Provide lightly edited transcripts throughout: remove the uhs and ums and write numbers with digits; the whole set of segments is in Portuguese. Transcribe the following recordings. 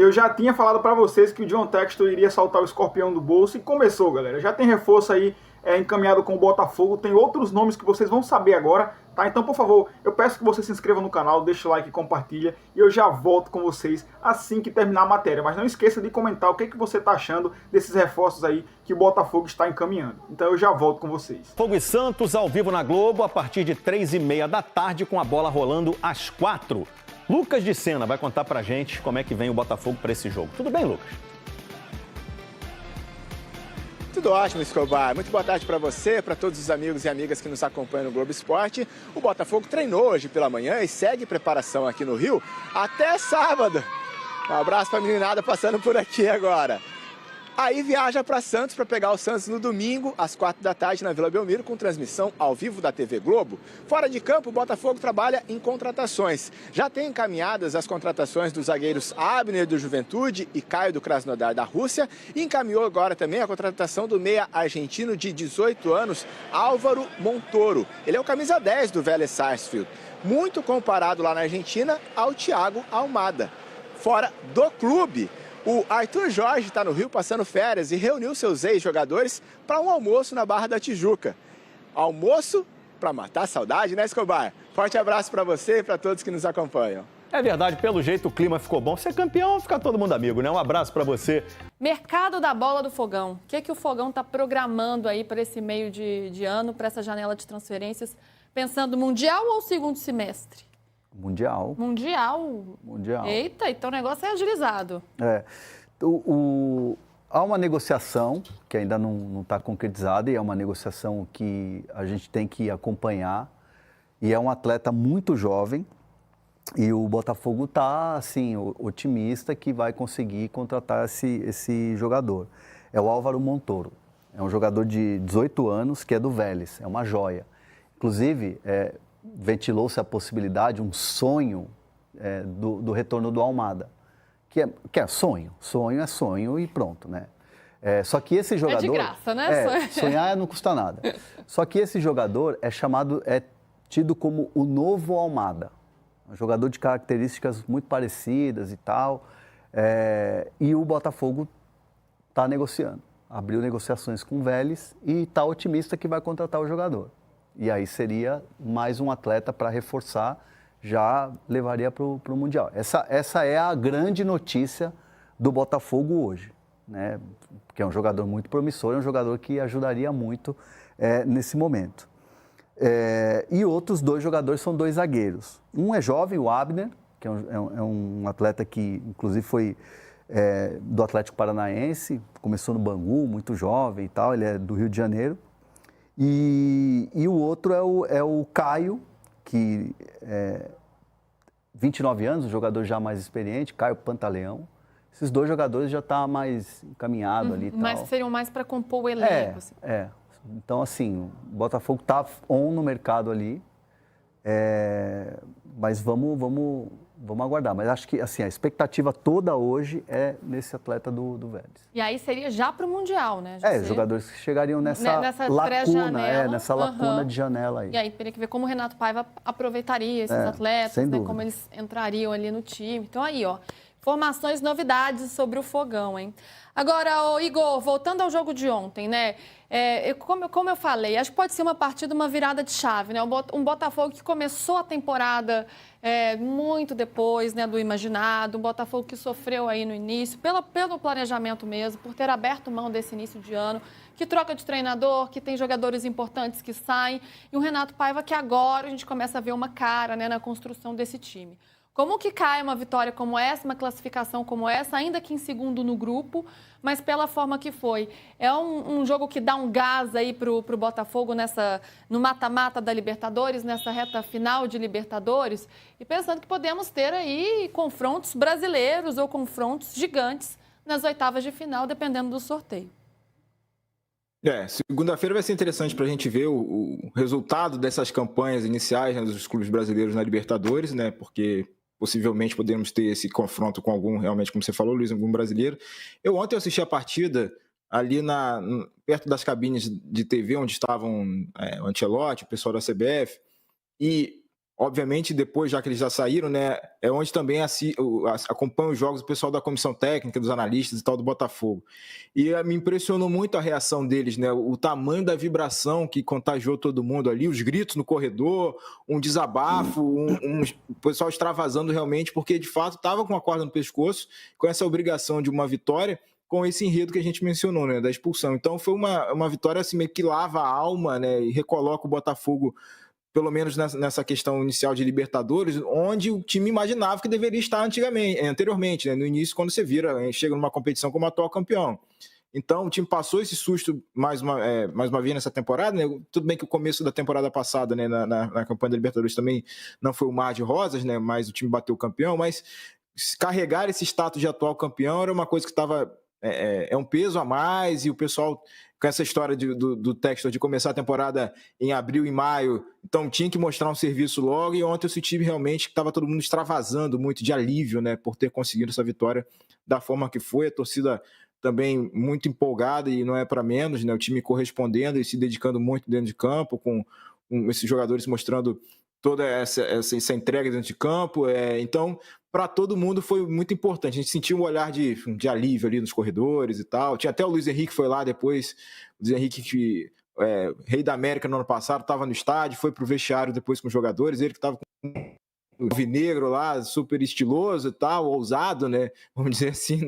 Eu já tinha falado para vocês que o John Textor iria saltar o escorpião do bolso e começou, galera. Já tem reforço aí encaminhado com o Botafogo, tem outros nomes que vocês vão saber agora, tá? Então, por favor, eu peço que você se inscreva no canal, deixe o like e compartilha, e eu já volto com vocês assim que terminar a matéria. Mas não esqueça de comentar o que você tá achando desses reforços aí que o Botafogo está encaminhando. Então eu já volto com vocês. Fogo e Santos ao vivo na Globo a partir de 3h30 da tarde, com a bola rolando às 4h. Lucas de Sena vai contar pra gente como é que vem o Botafogo para esse jogo. Tudo bem, Lucas? Tudo ótimo, Escobar. Muito boa tarde para você, para todos os amigos e amigas que nos acompanham no Globo Esporte. O Botafogo treinou hoje pela manhã e segue preparação aqui no Rio até sábado. Um abraço para a meninada passando por aqui agora. Aí viaja para Santos para pegar o Santos no domingo, às 4 da tarde, na Vila Belmiro, com transmissão ao vivo da TV Globo. Fora de campo, o Botafogo trabalha em contratações. Já tem encaminhadas as contratações dos zagueiros Abner, do Juventude, e Caio, do Krasnodar, da Rússia. E encaminhou agora também a contratação do meia argentino de 18 anos, Álvaro Montoro. Ele é o camisa 10 do Vélez Sarsfield, muito comparado lá na Argentina ao Thiago Almada. Fora do clube, o Arthur Jorge está no Rio passando férias e reuniu seus ex-jogadores para um almoço na Barra da Tijuca. Almoço para matar a saudade, né, Escobar? Forte abraço para você e para todos que nos acompanham. É verdade, pelo jeito o clima ficou bom. Ser campeão, fica todo mundo amigo, né? Um abraço para você. Mercado da bola do Fogão. O que o Fogão está programando aí para esse meio de ano, para essa janela de transferências, pensando Mundial ou segundo semestre? Mundial. Mundial? Eita, então o negócio é agilizado. Há uma negociação que ainda não está concretizada e é uma negociação que a gente tem que acompanhar. E é um atleta muito jovem e o Botafogo está, assim, otimista que vai conseguir contratar esse jogador. É o Álvaro Montoro. É um jogador de 18 anos que é do Vélez, é uma joia. Inclusive, ventilou-se a possibilidade, um sonho do retorno do Almada, que é sonho. Sonho é sonho e pronto, né? Só que esse jogador... É de graça, né? Sonhar não custa nada. Só que esse jogador é tido como o novo Almada. Um jogador de características muito parecidas e tal. E o Botafogo está negociando. Abriu negociações com o Vélez e está otimista que vai contratar o jogador. E aí seria mais um atleta para reforçar, já levaria para o Mundial. Essa é a grande notícia do Botafogo hoje, né? Porque é um jogador muito promissor, é um jogador que ajudaria muito nesse momento. E outros dois jogadores são dois zagueiros. Um é jovem, o Abner, que é um atleta que inclusive foi do Atlético Paranaense, começou no Bangu, muito jovem e tal, ele é do Rio de Janeiro. E o outro é o Caio, que 29 anos, um jogador já mais experiente, Caio Pantaleão. Esses dois jogadores já estão mais encaminhados ali e tal. Mas seriam mais para compor o elenco. Assim. Então, assim, o Botafogo está on no mercado ali, mas vamos aguardar. Mas acho que assim, a expectativa toda hoje é nesse atleta do Vélez. E aí seria já para o Mundial, né? Jogadores que chegariam nessa lacuna, nessa lacuna de janela aí. E aí teria que ver como o Renato Paiva aproveitaria esses atletas, né? Como eles entrariam ali no time. Então aí, ó, informações, novidades sobre o Fogão, hein? Agora, Igor, voltando ao jogo de ontem, né? Como eu falei, acho que pode ser uma partida, uma virada de chave, né? Um Botafogo que começou a temporada muito depois, né, do imaginado, um Botafogo que sofreu aí no início, pelo planejamento mesmo, por ter aberto mão desse início de ano, que troca de treinador, que tem jogadores importantes que saem, e um Renato Paiva que agora a gente começa a ver uma cara, né, na construção desse time. Como que cai uma vitória como essa, uma classificação como essa, ainda que em segundo no grupo, mas pela forma que foi? É um jogo que dá um gás aí pro Botafogo no mata-mata da Libertadores, nessa reta final de Libertadores, e pensando que podemos ter aí confrontos brasileiros ou confrontos gigantes nas oitavas de final, dependendo do sorteio. Segunda-feira vai ser interessante para a gente ver o resultado dessas campanhas iniciais, né, dos clubes brasileiros na Libertadores, né, porque possivelmente podemos ter esse confronto com algum, realmente, como você falou, Luiz, algum brasileiro. Ontem eu assisti a partida ali perto das cabines de TV, onde estavam o Ancelotti, o pessoal da CBF, e Obviamente, depois, já que eles já saíram, né, é onde também acompanha os jogos o pessoal da comissão técnica, dos analistas e tal do Botafogo. E me impressionou muito a reação deles, né, o tamanho da vibração que contagiou todo mundo ali, os gritos no corredor, um desabafo, o pessoal extravasando realmente, porque de fato estava com a corda no pescoço, com essa obrigação de uma vitória, com esse enredo que a gente mencionou, né, da expulsão. Então foi uma vitória assim, meio que lava a alma, né, e recoloca o Botafogo, pelo menos nessa questão inicial de Libertadores, onde o time imaginava que deveria estar anteriormente, né? No início, quando você chega numa competição como atual campeão. Então, o time passou esse susto mais uma vez nessa temporada, né? Tudo bem que o começo da temporada passada, né, na campanha da Libertadores também não foi um mar de rosas, né? Mas o time bateu o campeão, mas carregar esse status de atual campeão era uma coisa que estava... É um peso a mais, e o pessoal, com essa história do Textor de começar a temporada em abril e maio, então tinha que mostrar um serviço logo, e ontem eu senti realmente que estava todo mundo extravasando muito de alívio, né, por ter conseguido essa vitória da forma que foi, a torcida também muito empolgada, e não é para menos, né, o time correspondendo e se dedicando muito dentro de campo, com esses jogadores mostrando toda essa entrega dentro de campo, então... Para todo mundo foi muito importante. A gente sentiu um olhar de alívio ali nos corredores e tal. Tinha até o Luiz Henrique, foi lá depois. O Luiz Henrique, que rei da América no ano passado, estava no estádio, foi para o vestiário depois com os jogadores. Ele que estava com o vinegro lá, super estiloso e tal, ousado, né? Vamos dizer assim,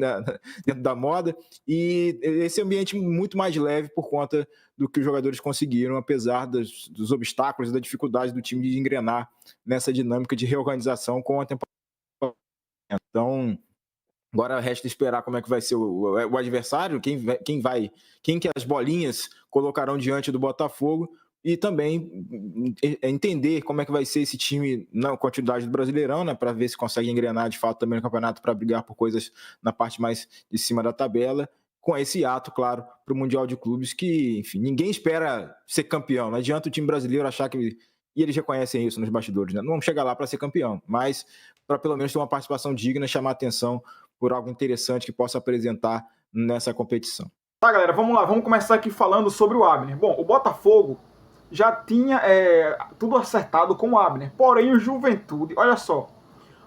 dentro da moda. E esse ambiente muito mais leve por conta do que os jogadores conseguiram, apesar dos obstáculos e da dificuldade do time de engrenar nessa dinâmica de reorganização com a temporada. Então, agora resta esperar como é que vai ser o adversário, quem que as bolinhas colocarão diante do Botafogo, e também entender como é que vai ser esse time na continuidade do Brasileirão, né, para ver se consegue engrenar de fato também no campeonato para brigar por coisas na parte mais de cima da tabela, com esse ato, claro, para o Mundial de Clubes, que, enfim, ninguém espera ser campeão, não adianta o time brasileiro achar que... E eles reconhecem isso nos bastidores, né? Não vamos chegar lá para ser campeão, mas para pelo menos ter uma participação digna, chamar atenção por algo interessante que possa apresentar nessa competição. Tá, galera, vamos lá. Vamos começar aqui falando sobre o Abner. Bom, o Botafogo já tinha tudo acertado com o Abner. Porém, o Juventude, olha só.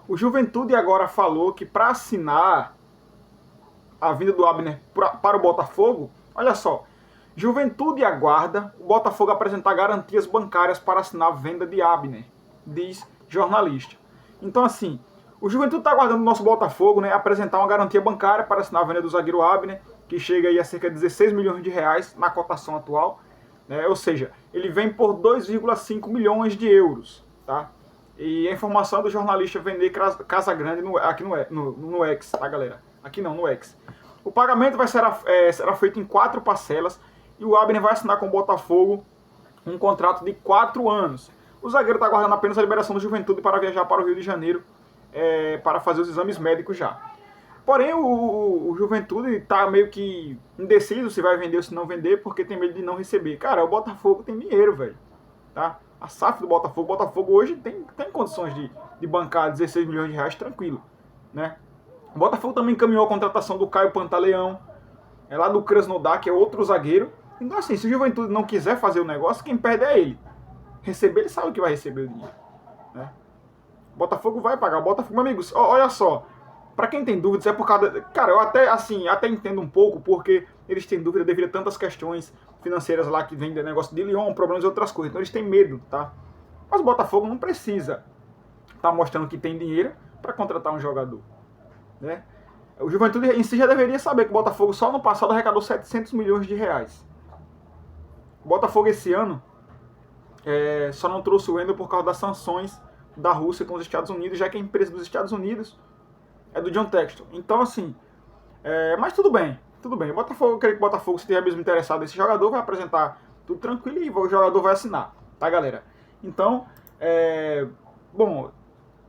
O Juventude agora falou que para assinar a vinda do Abner para o Botafogo, olha só. Juventude aguarda o Botafogo apresentar garantias bancárias para assinar a venda de Abner, diz jornalista. Então, assim, o Juventude está aguardando o nosso Botafogo, né, apresentar uma garantia bancária para assinar a venda do zagueiro Abner, que chega aí a cerca de 16 milhões de reais na cotação atual, né, ou seja, ele vem por 2,5 milhões de euros, tá? E a informação do jornalista Vender Casagrande aqui no X, tá, galera? Aqui não, no X. O pagamento será feito em 4 parcelas, e o Abner vai assinar com o Botafogo um contrato de 4 anos. O zagueiro está aguardando apenas a liberação do Juventude para viajar para o Rio de Janeiro para fazer os exames médicos já. Porém, o Juventude está meio que indeciso se vai vender ou se não vender, porque tem medo de não receber. Cara, o Botafogo tem dinheiro, velho. Tá? A SAF do Botafogo, o Botafogo hoje tem condições de bancar 16 milhões de reais tranquilo, né? O Botafogo também encaminhou a contratação do Caio Pantaleão, lá do Krasnodar, que é outro zagueiro. Então, assim, se o Juventude não quiser fazer o negócio, quem perde é ele. Receber, ele sabe que vai receber o dinheiro, né? O Botafogo vai pagar. O Botafogo, amigos, olha só. Pra quem tem dúvidas, é por causa... Cara, eu até entendo um pouco, porque eles têm dúvida devido a tantas questões financeiras lá que vem do negócio de Lyon, problemas e outras coisas. Então eles têm medo, tá? Mas o Botafogo não precisa tá mostrando que tem dinheiro para contratar um jogador, né? O Juventude em si já deveria saber que o Botafogo só no passado arrecadou 700 milhões de reais. O Botafogo esse ano só não trouxe o Wendel por causa das sanções da Rússia com os Estados Unidos, já que a empresa dos Estados Unidos é do John Textor. Então, assim, mas tudo bem. Eu creio que o Botafogo, se estiver mesmo interessado nesse jogador, vai apresentar tudo tranquilo e o jogador vai assinar, tá, galera? Então, bom,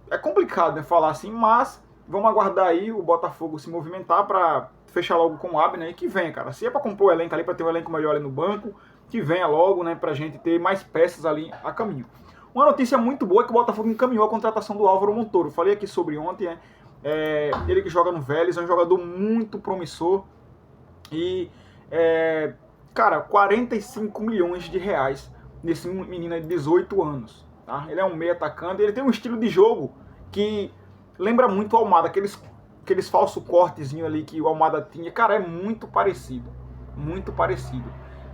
é complicado, né, falar assim, mas vamos aguardar aí o Botafogo se movimentar para fechar logo com o Abner, né, e que venha, cara. Se é para compor o elenco ali, para ter um elenco melhor ali no banco, que venha logo, né, pra gente ter mais peças ali a caminho. Uma notícia muito boa é que o Botafogo encaminhou a contratação do Álvaro Montoro. Eu falei aqui sobre ontem, né? Ele que joga no Vélez, é um jogador muito promissor. E, cara, 45 milhões de reais nesse menino de 18 anos, tá? Ele é um meio atacante, ele tem um estilo de jogo que lembra muito o Almada, aqueles falsos cortezinhos ali que o Almada tinha. Cara, é muito parecido,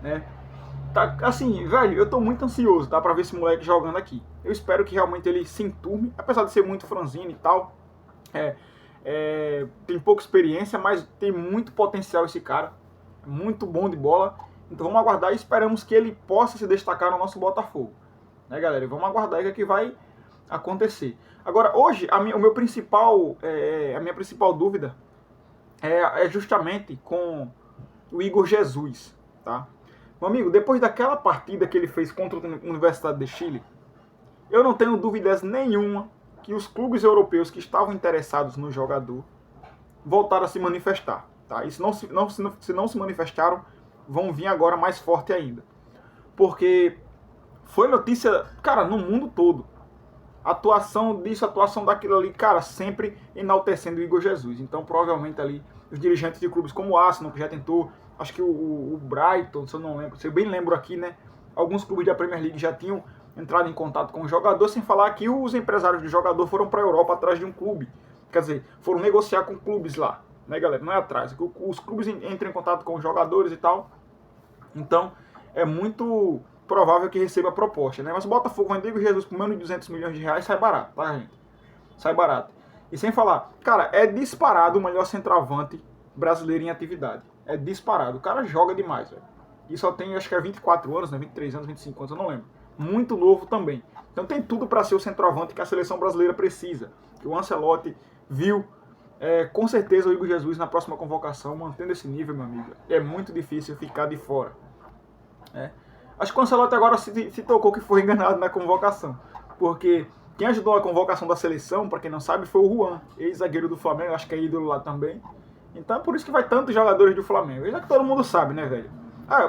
né? Tá, assim, velho, eu tô muito ansioso, tá, pra ver esse moleque jogando aqui. Eu espero que realmente ele se enturme, apesar de ser muito franzino e tal. Tem pouca experiência, mas tem muito potencial esse cara. Muito bom de bola. Então vamos aguardar e esperamos que ele possa se destacar no nosso Botafogo. Né, galera? Vamos aguardar aí o que vai acontecer. Agora, hoje, a minha principal dúvida é justamente com o Igor Jesus, tá? Meu amigo, depois daquela partida que ele fez contra a Universidade de Chile, eu não tenho dúvidas nenhuma que os clubes europeus que estavam interessados no jogador voltaram a se manifestar, tá? E se não se manifestaram, vão vir agora mais forte ainda. Porque foi notícia, cara, no mundo todo. Atuação disso, atuação daquilo ali, cara, sempre enaltecendo o Igor Jesus. Então, provavelmente ali, os dirigentes de clubes como o Arsenal, que já tentou, acho que o Brighton, se eu não lembro, se eu bem lembro aqui, né? Alguns clubes da Premier League já tinham entrado em contato com o jogador, sem falar que os empresários do jogador foram para a Europa atrás de um clube. Quer dizer, foram negociar com clubes lá, né, galera? Não é atrás. Os clubes entram em contato com os jogadores e tal. Então, é muito provável que receba a proposta, né? Mas o Botafogo vender o Jesus por menos de 200 milhões de reais sai barato, tá, gente? Sai barato. E sem falar, cara, é disparado o melhor centroavante brasileiro em atividade. É disparado. O cara joga demais, velho. E só tem, acho que é 24 anos, né? 23 anos, 25 anos, eu não lembro. Muito novo também. Então tem tudo para ser o centroavante que a seleção brasileira precisa. Que o Ancelotti viu. Com certeza o Igor Jesus na próxima convocação, mantendo esse nível, meu amigo. É muito difícil ficar de fora. Acho que o Ancelotti agora se tocou que foi enganado na convocação. Porque quem ajudou a convocação da seleção, para quem não sabe, foi o Juan, ex-zagueiro do Flamengo, acho que é ídolo lá também. Então é por isso que vai tantos jogadores do Flamengo. Já que todo mundo sabe, né, velho?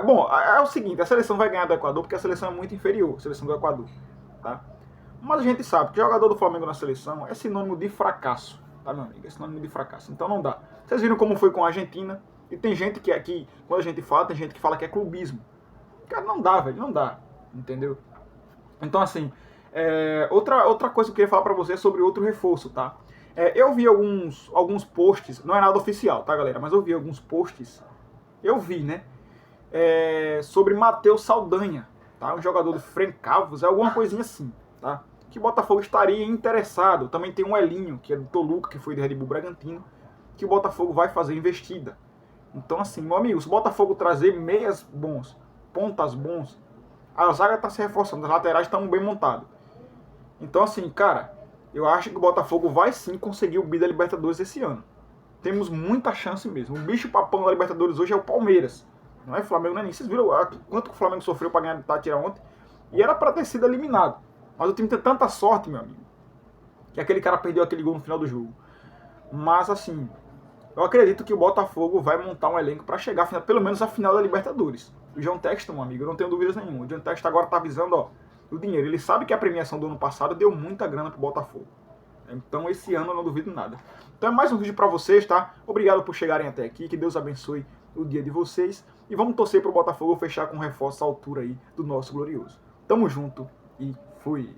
Bom, é o seguinte, a seleção vai ganhar do Equador porque a seleção é muito inferior, a seleção do Equador, tá? Mas a gente sabe que jogador do Flamengo na seleção é sinônimo de fracasso, tá, meu amigo? É sinônimo de fracasso, então não dá. Vocês viram como foi com a Argentina, e tem gente que aqui, quando a gente fala, tem gente que fala que é clubismo. Cara, não dá, velho, não dá, entendeu? Então, assim, outra coisa que eu queria falar pra você é sobre outro reforço, tá? Eu vi alguns posts, não é nada oficial, tá, galera? Mas eu vi alguns posts, né? Sobre Matheus Saldanha, tá? Um jogador do Frencavos, alguma coisinha assim, tá? Que o Botafogo estaria interessado. Também tem um Elinho, que é do Toluca, que foi do Red Bull Bragantino, que o Botafogo vai fazer investida. Então, assim, meu amigo, se o Botafogo trazer meias bons, pontas bons, a zaga tá se reforçando, as laterais estão bem montadas. Então, assim, cara, eu acho que o Botafogo vai sim conseguir o bi da Libertadores esse ano. Temos muita chance mesmo. O bicho papão da Libertadores hoje é o Palmeiras. Não é Flamengo, não é nem. Vocês viram quanto que o Flamengo sofreu para ganhar do Tátira ontem? E era para ter sido eliminado. Mas o time tem tanta sorte, meu amigo, que aquele cara perdeu aquele gol no final do jogo. Mas, assim, eu acredito que o Botafogo vai montar um elenco para chegar, pelo menos, à final da Libertadores. O John Texton, meu amigo, eu não tenho dúvidas nenhuma. O John Texton agora tá avisando, ó, o dinheiro. Ele sabe que a premiação do ano passado deu muita grana pro Botafogo. Então, esse ano eu não duvido nada. Então, é mais um vídeo para vocês, tá? Obrigado por chegarem até aqui. Que Deus abençoe o dia de vocês. E vamos torcer pro Botafogo fechar com um reforço à altura aí do nosso glorioso. Tamo junto e fui!